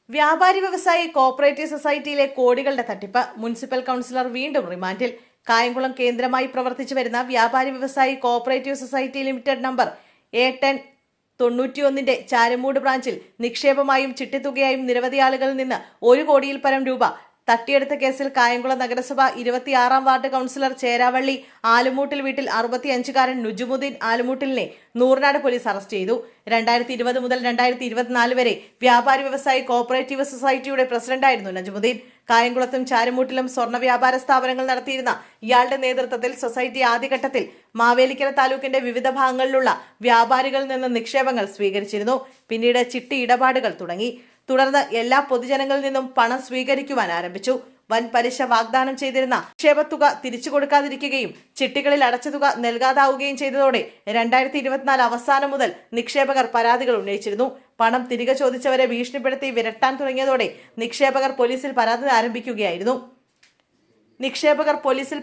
വ്യാപാരി വ്യവസായി കോഓപ്പറേറ്റീവ് സൊസൈറ്റിയിലെ കോടികളുടെ തട്ടിപ്പ്. മുനിസിപ്പൽ കൗൺസിലർ വീണ്ടും റിമാൻഡിൽ. കായംകുളം കേന്ദ്രമായി പ്രവർത്തിച്ചു വരുന്ന വ്യാപാരി വ്യവസായി cooperative society limited number A1091 Charummood ബ്രാഞ്ചിൽ നിക്ഷേപമായും ചിട്ടിത്തുകയായും നിരവധി ആളുകളിൽ നിന്ന് 1 കോടിയിൽ പരം രൂപ തട്ടിയെടുത്ത കേസിൽ കായംകുളം നഗരസഭ 26-ാം വാർഡ് കൗൺസിലർ ചേരാവള്ളി ആലുമൂട്ടിൽ വീട്ടിൽ 65-കാരൻ നുജുമുദ്ദീൻ ആലുമൂട്ടിലിനെ നൂർനാട് പോലീസ് അറസ്റ്റ് ചെയ്തു. 2020 മുതൽ 2024 വരെ വ്യാപാരി വ്യവസായി കോഓപ്പറേറ്റീവ് സൊസൈറ്റിയുടെ പ്രസിഡന്റായിരുന്നു നജുമുദ്ദീൻ. കായംകുളത്തും ചാരുമൂട്ടിലും സ്വർണ്ണ വ്യാപാര സ്ഥാപനങ്ങൾ നടത്തിയിരുന്ന ഇയാളുടെ നേതൃത്വത്തിൽ സൊസൈറ്റി ആദ്യഘട്ടത്തിൽ മാവേലിക്കര താലൂക്കിന്റെ വിവിധ ഭാഗങ്ങളിലുള്ള വ്യാപാരികളിൽ നിന്ന് നിക്ഷേപങ്ങൾ സ്വീകരിച്ചിരുന്നു. പിന്നീട് ചിട്ടി ഇടപാടുകൾ തുടങ്ങി. തുടർന്ന് എല്ലാ പൊതുജനങ്ങളിൽ നിന്നും പണം സ്വീകരിക്കുവാൻ ആരംഭിച്ചു. വൻ പലിശ വാഗ്ദാനം ചെയ്തിരുന്ന നിക്ഷേപത്തുക തിരിച്ചു കൊടുക്കാതിരിക്കുകയും ചിട്ടികളിൽ അടച്ച തുക നൽകാതാവുകയും ചെയ്തതോടെ 2024 അവസാനം മുതൽ നിക്ഷേപകർ പരാതികൾ ഉന്നയിച്ചിരുന്നു. പണം തിരികെ ചോദിച്ചവരെ ഭീഷണിപ്പെടുത്തി വിരട്ടാൻ തുടങ്ങിയതോടെ നിക്ഷേപകർ പോലീസിൽ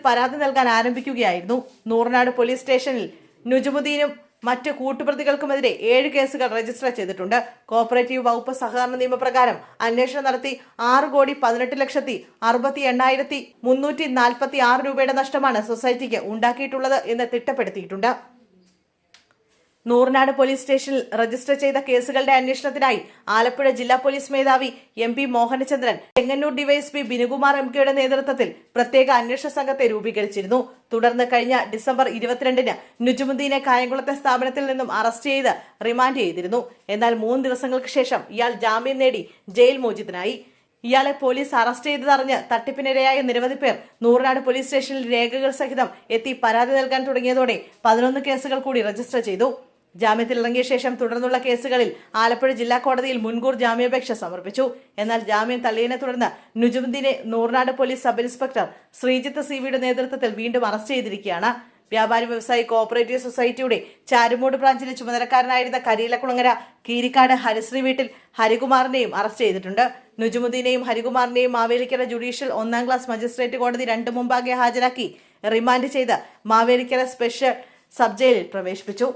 പരാതി നൽകാൻ ആരംഭിക്കുകയായിരുന്നു. നൂർനാട് പോലീസ് സ്റ്റേഷനിൽ നുജുമുദ്ദീനും മറ്റ് കൂട്ടുപ്രതികൾക്കുമെതിരെ 7 കേസുകൾ രജിസ്റ്റർ ചെയ്തിട്ടുണ്ട്. കോഓപ്പറേറ്റീവ് വകുപ്പ് സഹകരണ നിയമപ്രകാരം അന്വേഷണം നടത്തി 6,18,60,346 രൂപയുടെ നഷ്ടമാണ് സൊസൈറ്റിക്ക് ഉണ്ടാക്കിയിട്ടുള്ളത് എന്ന് തിട്ടപ്പെടുത്തിയിട്ടുണ്ട്. നൂർനാട് പോലീസ് സ്റ്റേഷനിൽ രജിസ്റ്റർ ചെയ്ത കേസുകളുടെ അന്വേഷണത്തിനായി ആലപ്പുഴ ജില്ലാ പോലീസ് മേധാവി MP മോഹനചന്ദ്രൻ, ചെങ്ങന്നൂർ ഡിവൈഎസ്പി ബിനുകുമാർ MKയുടെ നേതൃത്വത്തിൽ പ്രത്യേക അന്വേഷണ സംഘത്തെ രൂപീകരിച്ചിരുന്നു. തുടർന്ന് കഴിഞ്ഞ ഡിസംബർ 22-ന് നുജുമുദ്ദീനെ കായംകുളത്തെ സ്ഥാപനത്തിൽ നിന്നും അറസ്റ്റ് ചെയ്ത് റിമാൻഡ് ചെയ്തിരുന്നു. എന്നാൽ 3 ദിവസങ്ങൾക്ക് ശേഷം ഇയാൾ ജാമ്യം നേടി ജയിൽ മോചിതനായി. ഇയാളെ പോലീസ് അറസ്റ്റ് ചെയ്തതറിഞ്ഞ് തട്ടിപ്പിനിരയായ നിരവധി പേർ നൂർനാട് പോലീസ് സ്റ്റേഷനിൽ രേഖകൾ സഹിതം എത്തി പരാതി നൽകാൻ തുടങ്ങിയതോടെ 11 കേസുകൾ കൂടി രജിസ്റ്റർ ചെയ്തു. ജാമ്യത്തിൽ ഇറങ്ങിയ ശേഷം തുടർന്നുള്ള കേസുകളിൽ ആലപ്പുഴ ജില്ലാ കോടതിയിൽ മുൻകൂർ ജാമ്യാപേക്ഷ സമർപ്പിച്ചു. എന്നാൽ ജാമ്യം തള്ളിയതിനെ തുടർന്ന് നുജുമുദ്ദീനെ Nooranad police sub inspector Sreejith CVയുടെ നേതൃത്വത്തിൽ വീണ്ടും അറസ്റ്റ് ചെയ്തിരിക്കുകയാണ്. വ്യാപാരി വ്യവസായി കോഓപ്പറേറ്റീവ് സൊസൈറ്റിയുടെ ചാരുമൂട് ബ്രാഞ്ചിലെ ചുമതലക്കാരനായിരുന്ന കരിയിലക്കുളങ്ങര കീരിക്കാട് ഹരിശ്രീ വീട്ടിൽ ഹരികുമാറിനെയും അറസ്റ്റ് ചെയ്തിട്ടുണ്ട്. നുജുമുദ്ദീനെയും ഹരികുമാറിനെയും മാവേലിക്കര ജുഡീഷ്യൽ 1-ാം ക്ലാസ് മജിസ്ട്രേറ്റ് കോടതി 2 മുമ്പാകെ ഹാജരാക്കി റിമാൻഡ് ചെയ്ത് മാവേലിക്കര സ്പെഷ്യൽ സബ് ജയിലിൽ പ്രവേശിപ്പിച്ചു.